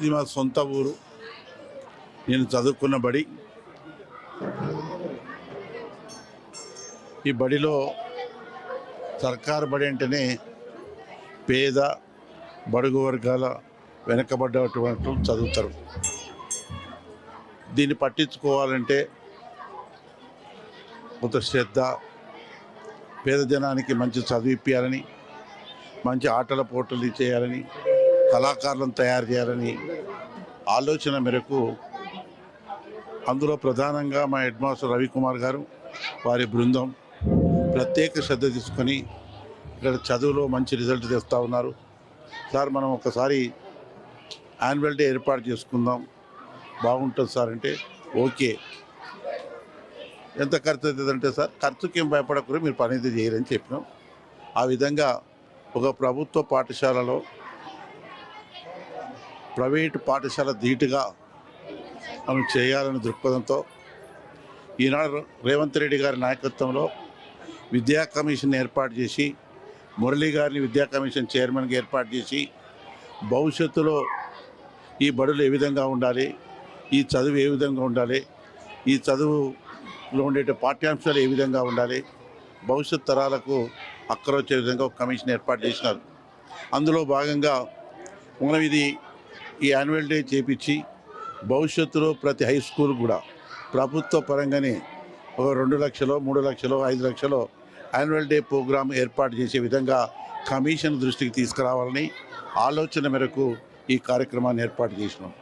ఇది మా సొంత ఊరు. నేను చదువుకున్న బడి. ఈ బడిలో సర్కారు బడి అంటేనే పేద బడుగు వర్గాల వెనకబడ్డటువంటి చదువుతారు. దీన్ని పట్టించుకోవాలంటే కొంత శ్రద్ధ, పేద జనానికి మంచి చదువు ఇప్పించాలని, మంచి ఆటల పోటీలు చేయాలని, కళాకారులను తయారు చేయాలని ఆలోచన మేరకు అందులో ప్రధానంగా మా హెడ్ మాస్టర్ రవికుమార్ గారు, వారి బృందం ప్రత్యేక శ్రద్ధ తీసుకొని ఇక్కడ చదువులో మంచి రిజల్ట్ తెస్తూ ఉన్నారు. సార్, మనం ఒకసారి యాన్యువల్ డే ఏర్పాటు చేసుకుందాం, బాగుంటుంది సార్ అంటే ఓకే. ఎంత ఖర్చు అవుతుందంటే, సార్ ఖర్చుకి ఏం భయపడకూడదు, మీరు పని అయితే చేయరని చెప్పినాం. ఆ విధంగా ఒక ప్రభుత్వ పాఠశాలలో ప్రైవేటు పాఠశాల ధీటుగా మనం చేయాలని దృక్పథంతో ఈనాడు రేవంత్ రెడ్డి గారి నాయకత్వంలో విద్యా కమిషన్ ఏర్పాటు చేసి, మురళీ గారిని విద్యా కమిషన్ చైర్మన్గా ఏర్పాటు చేసి, భవిష్యత్తులో ఈ బడులు ఏ విధంగా ఉండాలి, ఈ చదువు ఏ విధంగా ఉండాలి, ఈ చదువులో ఉండే పాఠ్యాంశాలు ఏ విధంగా ఉండాలి, భవిష్యత్ తరాలకు అక్కరొచ్చే విధంగా ఒక కమిషన్ ఏర్పాటు చేసినారు. అందులో భాగంగా మనం ఈ యాన్యువల్ డే చేపించి భవిష్యత్తులో ప్రతి హై స్కూల్ కూడా ప్రభుత్వ పరంగానే ఒక 2 లక్షలు, 3 లక్షలు, 5 లక్షలు యాన్యువల్ డే ప్రోగ్రాం ఏర్పాటు చేసే విధంగా కమిషన్ దృష్టికి తీసుకురావాలని ఆలోచన మేరకు ఈ కార్యక్రమాన్ని ఏర్పాటు చేసినాం.